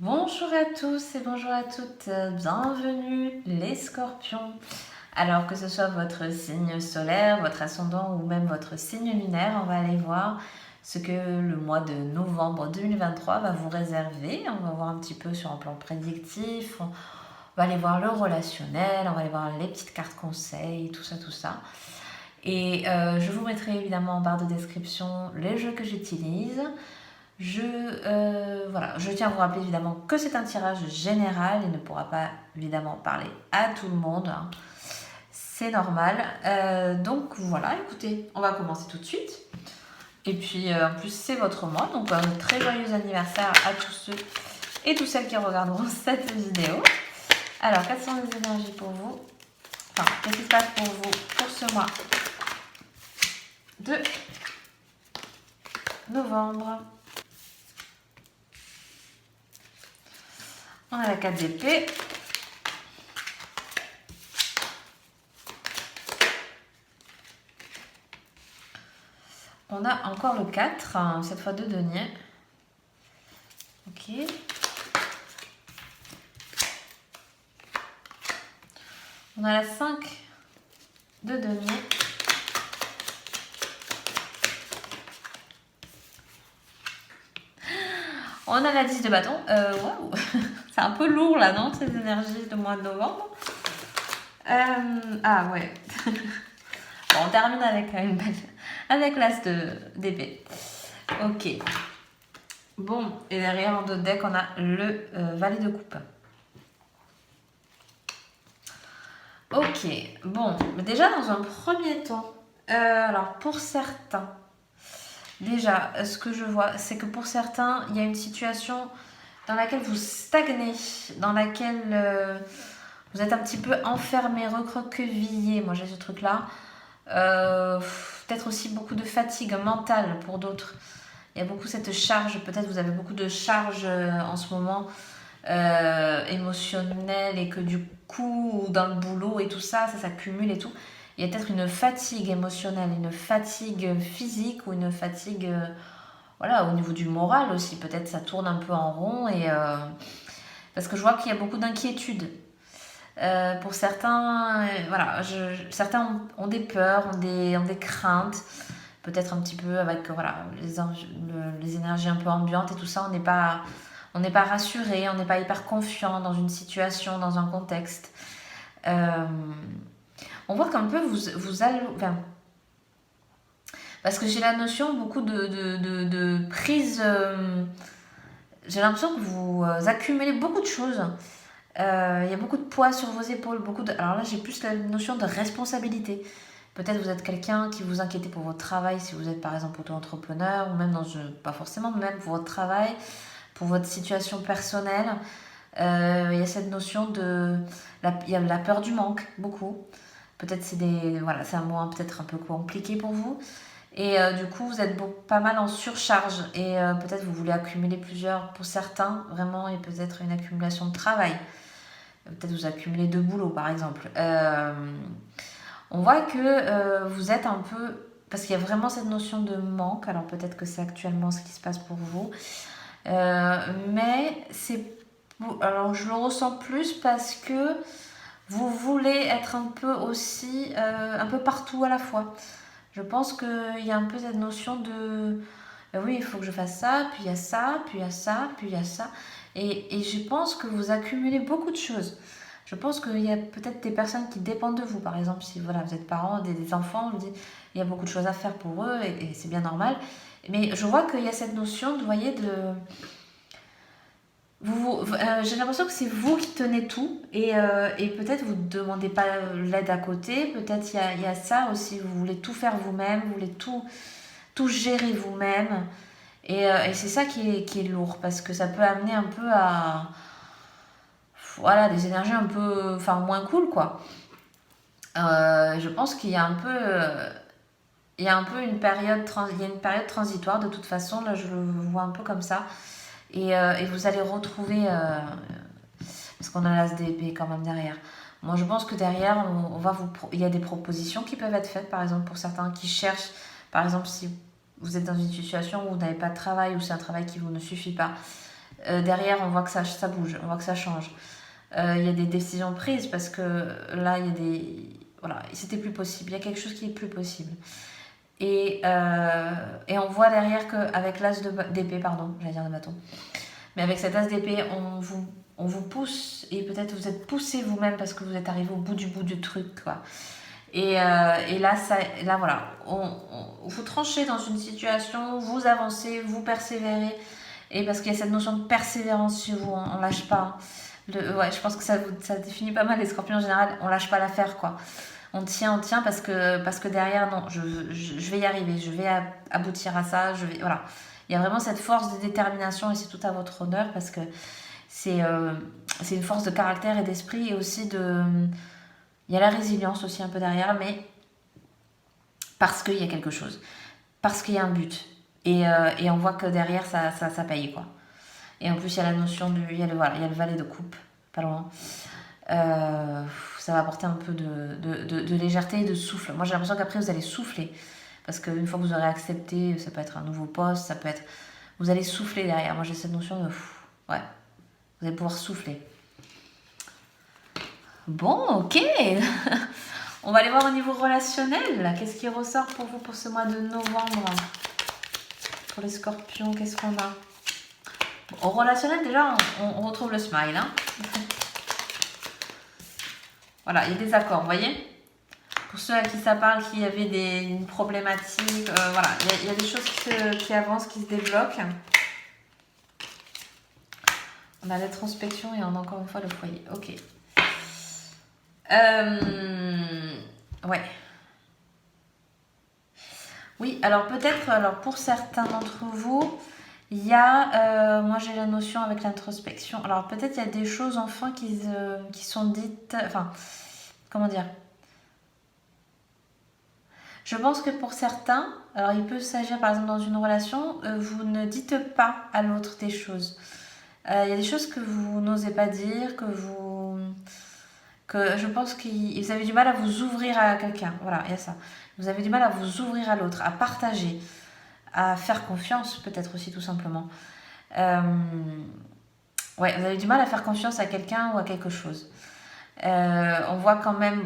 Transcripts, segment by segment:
Bonjour à tous et bonjour à toutes, bienvenue les scorpions. Alors que ce soit votre signe solaire, votre ascendant ou même votre signe lunaire, on va aller voir ce que le mois de novembre 2023 va vous réserver. On va voir un petit peu sur un plan prédictif, on va aller voir le relationnel, on va aller voir les petites cartes conseils, tout ça, tout ça. Et je vous mettrai évidemment en barre de description les jeux que j'utilise. Je tiens à vous rappeler évidemment que c'est un tirage général. Il ne pourra pas évidemment parler à tout le monde, hein. C'est normal. Donc voilà, écoutez, on va commencer tout de suite. Et puis en plus c'est votre mois, donc un très joyeux anniversaire à tous ceux et toutes celles qui regarderont cette vidéo. Alors, quelles sont les énergies pour vous? Enfin, qu'est-ce qui se passe pour vous pour ce mois de novembre? On a la 4 d'épée. On a encore le 4, hein, cette fois de denier. Ok. On a la 5 de denier. On a la 10 de bâton. Waouh. C'est un peu lourd là, non, ces énergies de mois de novembre. Ah ouais. Bon, on termine avec une belle... avec l'as d'épée. Ok. Bon, et derrière en dos de deck, on a le valet de coupe. Ok, bon, déjà dans un premier temps, alors pour certains, déjà ce que je vois, c'est que pour certains, il y a une situation dans laquelle vous stagnez, dans laquelle vous êtes un petit peu enfermé, recroquevillé. Moi j'ai ce truc-là. Peut-être aussi beaucoup de fatigue mentale pour d'autres. Il y a beaucoup cette charge, peut-être vous avez beaucoup de charge en ce moment émotionnelle et que du coup, dans le boulot et tout ça, ça s'accumule et tout. Il y a peut-être une fatigue émotionnelle, une fatigue physique ou une fatigue voilà, au niveau du moral aussi. Peut-être ça tourne un peu en rond et parce que je vois qu'il y a beaucoup d'inquiétudes. Pour certains, voilà, certains ont des peurs, ont des craintes, peut-être un petit peu avec voilà, les énergies un peu ambiantes et tout ça, on n'est pas rassuré, on n'est pas hyper confiant dans une situation, dans un contexte. Euh, on voit qu'un peu vous allez... Enfin, parce que j'ai la notion beaucoup de prise... j'ai l'impression que vous accumulez beaucoup de choses. Il y a beaucoup de poids sur vos épaules, alors là j'ai plus la notion de responsabilité. Peut-être vous êtes quelqu'un qui vous inquiète pour votre travail, si vous êtes par exemple auto-entrepreneur, ou même pas forcément, mais même pour votre travail, pour votre situation personnelle. Il y a cette notion il y a la peur du manque, beaucoup. Peut-être voilà, c'est un mot peut-être un peu compliqué pour vous. Et du coup, vous êtes pas mal en surcharge. Et peut-être vous voulez accumuler plusieurs, pour certains, vraiment, et peut-être une accumulation de travail. Peut-être vous accumulez 2 boulots, par exemple. On voit que vous êtes un peu... Parce qu'il y a vraiment cette notion de manque. Alors peut-être que c'est actuellement ce qui se passe pour vous. Mais c'est... Alors je le ressens plus parce que vous voulez être un peu aussi... un peu partout à la fois. Je pense qu'il y a un peu cette notion de... oui, il faut que je fasse ça, puis il y a ça, puis il y a ça, puis il y a ça. Et je pense que vous accumulez beaucoup de choses. Je pense qu'il y a peut-être des personnes qui dépendent de vous. Par exemple, si voilà, vous êtes parents, des enfants, il y a beaucoup de choses à faire pour eux et c'est bien normal. Mais je vois qu'il y a cette notion, vous voyez, de... j'ai l'impression que c'est vous qui tenez tout et peut-être vous ne demandez pas l'aide à côté. Peut-être il y a ça aussi, vous voulez tout faire vous-même, vous voulez tout gérer vous-même. Et c'est ça qui est lourd parce que ça peut amener un peu à voilà, des énergies un peu enfin moins cool quoi. Je pense qu'il y a un peu il y a un peu il y a une période transitoire de toute façon, là je le vois un peu comme ça. Et vous allez retrouver parce qu'on a l'as d'épée quand même derrière. Moi je pense que derrière on va il y a des propositions qui peuvent être faites par exemple pour certains qui cherchent, par exemple si vous êtes dans une situation où vous n'avez pas de travail ou c'est un travail qui vous ne suffit pas, derrière, on voit que ça bouge, on voit que ça change. Il y a des décisions prises parce que là, il y a des... Voilà, c'était plus possible. Il y a quelque chose qui est plus possible. Et on voit derrière qu'avec l'as d'épée, pardon, j'allais dire de bâton, mais avec cet as d'épée, on vous pousse et peut-être vous êtes poussé vous-même parce que vous êtes arrivé au bout du truc, quoi. Et là, voilà, vous tranchez dans une situation, vous avancez, vous persévérez, et parce qu'il y a cette notion de persévérance chez vous, on lâche pas. Ouais, je pense que ça définit pas mal les scorpions en général, on lâche pas l'affaire, quoi. On tient parce que derrière, non, je vais y arriver, je vais aboutir à ça, voilà. Il y a vraiment cette force de détermination et c'est tout à votre honneur parce que c'est une force de caractère et d'esprit et aussi il y a la résilience aussi un peu derrière, mais parce qu'il y a quelque chose, parce qu'il y a un but et on voit que derrière ça paye, quoi. Et en plus il y a la notion il y a le valet de coupe, pas loin. Ça va apporter un peu de légèreté et de souffle. Moi j'ai l'impression qu'après vous allez souffler parce qu'une fois que vous aurez accepté, ça peut être un nouveau poste, ça peut être, vous allez souffler derrière. Moi j'ai cette notion de ouais, vous allez pouvoir souffler. Bon, ok. On va aller voir au niveau relationnel. Qu'est-ce qui ressort pour vous pour ce mois de novembre? Pour les scorpions, qu'est-ce qu'on a? Au relationnel, déjà, on retrouve le smile. Hein. Voilà, il y a des accords, vous voyez? Pour ceux à qui ça parle, qui avaient une problématique, voilà, il y a des choses qui avancent, qui se débloquent. On a l'introspection et on a encore une fois le foyer. Ok. Ouais. Oui, alors peut-être, pour certains d'entre vous, il y a, moi j'ai la notion avec l'introspection. Alors peut-être il y a des choses enfin qui sont dites, enfin, comment dire? Je pense que pour certains, alors il peut s'agir par exemple dans une relation, vous ne dites pas à l'autre des choses. Il y a des choses que vous n'osez pas dire, que je pense que vous avez du mal à vous ouvrir à quelqu'un. Voilà, il y a ça. Vous avez du mal à vous ouvrir à l'autre, à partager, à faire confiance peut-être aussi tout simplement. Ouais, vous avez du mal à faire confiance à quelqu'un ou à quelque chose. On voit quand même,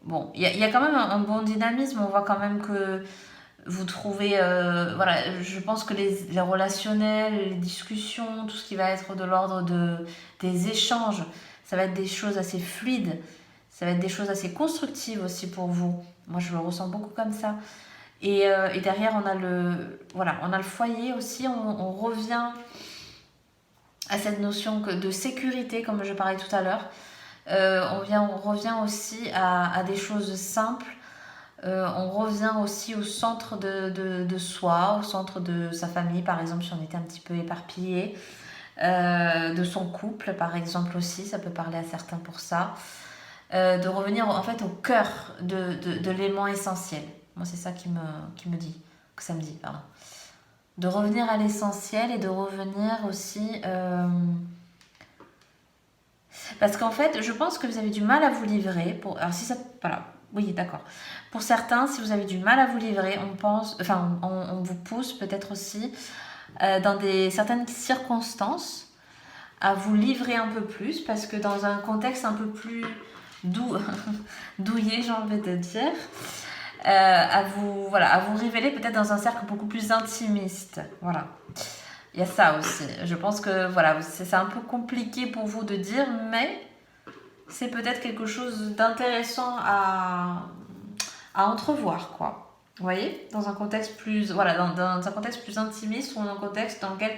bon, il y a quand même un bon dynamisme, on voit quand même que vous trouvez, voilà, je pense que les relationnels, les discussions, tout ce qui va être de l'ordre des échanges, ça va être des choses assez fluides, ça va être des choses assez constructives aussi pour vous. Moi, je le ressens beaucoup comme ça. Et derrière, on a le foyer aussi, on revient à cette notion de sécurité, comme je parlais tout à l'heure. On revient aussi à des choses simples. On revient aussi au centre de soi, au centre de sa famille, par exemple, si on était un petit peu éparpillé. De son couple, par exemple, aussi, ça peut parler à certains pour ça. De revenir en fait au cœur de l'élément essentiel. Moi, c'est ça qui me dit, que ça me dit, pardon. De revenir à l'essentiel et de revenir aussi... Parce qu'en fait, je pense que vous avez du mal à vous livrer. Alors si ça... Voilà, oui, d'accord. Pour certains, si vous avez du mal à vous livrer, on vous pousse peut-être aussi dans certaines circonstances à vous livrer un peu plus parce que dans un contexte un peu plus douillet, j'ai envie de dire, à vous révéler peut-être dans un cercle beaucoup plus intimiste. Voilà. Il y a ça aussi. Je pense que voilà, c'est un peu compliqué pour vous de dire, mais c'est peut-être quelque chose d'intéressant à entrevoir, quoi. Vous voyez, dans un contexte plus, voilà, dans un contexte plus intimiste ou dans un contexte dans lequel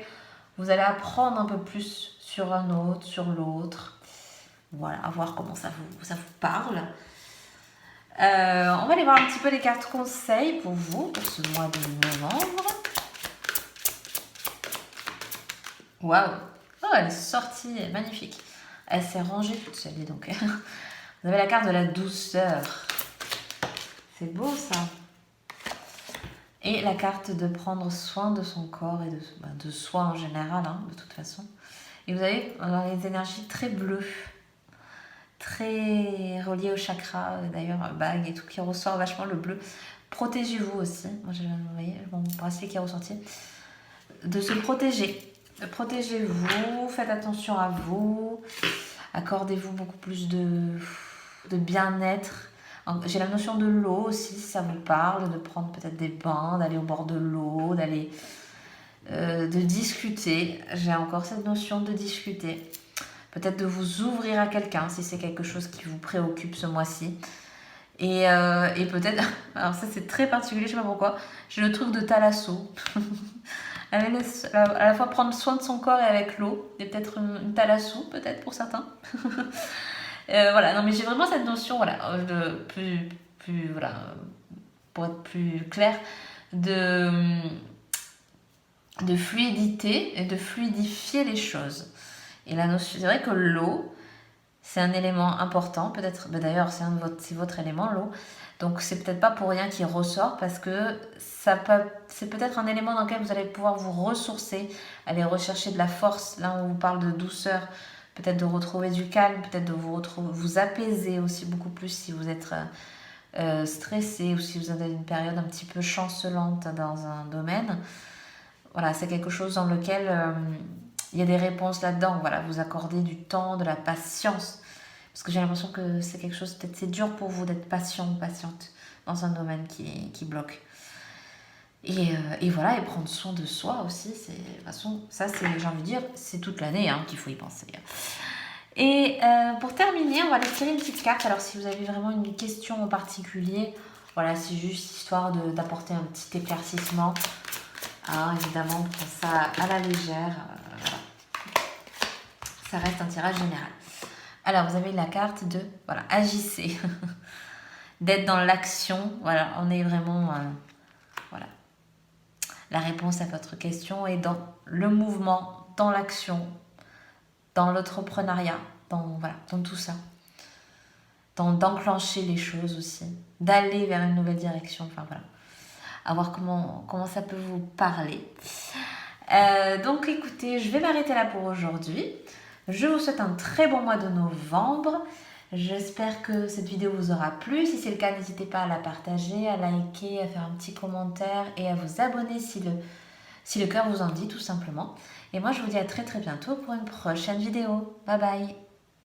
vous allez apprendre un peu plus sur un autre, sur l'autre. Voilà, à voir comment ça vous parle. On va aller voir un petit peu les cartes conseils pour vous, pour ce mois de novembre. Waouh! Oh, elle est sortie, elle est magnifique. Elle s'est rangée toute seule, donc. Vous avez la carte de la douceur. C'est beau, ça. Et la carte de prendre soin de son corps et de soi en général, hein, de toute façon. Et vous avez les énergies très bleues, très reliées au chakra, d'ailleurs, bague et tout, qui ressort vachement le bleu. Protégez-vous aussi. Moi, vous voyez, mon bracelet qui est ressorti. De se protéger. protégez-vous, faites attention à vous, accordez-vous beaucoup plus de bien-être. J'ai la notion de l'eau aussi, si ça vous parle, de prendre peut-être des bains, d'aller au bord de l'eau, d'aller de discuter. J'ai encore cette notion de discuter. Peut-être de vous ouvrir à quelqu'un si c'est quelque chose qui vous préoccupe ce mois-ci. Et peut-être, alors ça c'est très particulier, je sais pas pourquoi, j'ai le truc de thalasso. À la fois prendre soin de son corps et avec l'eau, et peut-être une thalasso, peut-être pour certains. Voilà, non mais j'ai vraiment cette notion, voilà, voilà, pour être plus clair, de fluidité et de fluidifier les choses. Et la notion, c'est vrai que l'eau, c'est un élément important, peut-être, d'ailleurs c'est votre élément, l'eau. Donc c'est peut-être pas pour rien qu'il ressort, parce que c'est peut-être un élément dans lequel vous allez pouvoir vous ressourcer, aller rechercher de la force, là où on vous parle de douceur, peut-être de retrouver du calme, peut-être de vous apaiser aussi beaucoup plus si vous êtes stressé, ou si vous êtes dans une période un petit peu chancelante dans un domaine. Voilà, c'est quelque chose dans lequel il y a des réponses là-dedans. Voilà, vous accordez du temps, de la patience. Parce que j'ai l'impression que c'est quelque chose, peut-être c'est dur pour vous d'être patient ou patiente dans un domaine qui bloque. Et voilà, et prendre soin de soi aussi, c'est, de toute façon, ça c'est, j'ai envie de dire, c'est toute l'année qu'il faut y penser. Et pour terminer, on va aller tirer une petite carte. Alors si vous avez vraiment une question en particulier, voilà, c'est juste histoire d'apporter un petit éclaircissement. Évidemment, on prend ça à la légère. Voilà. Ça reste un tirage général. Alors, vous avez la carte de, voilà, agissez. D'être dans l'action. Voilà, on est vraiment, voilà. La réponse à votre question est dans le mouvement, dans l'action, dans l'entrepreneuriat, voilà, dans tout ça. D'enclencher les choses aussi. D'aller vers une nouvelle direction. Enfin, voilà. À voir comment ça peut vous parler. Donc écoutez, je vais m'arrêter là pour aujourd'hui. Je vous souhaite un très bon mois de novembre. J'espère que cette vidéo vous aura plu. Si c'est le cas, n'hésitez pas à la partager, à liker, à faire un petit commentaire et à vous abonner si le cœur vous en dit tout simplement. Et moi je vous dis à très très bientôt pour une prochaine vidéo. Bye bye.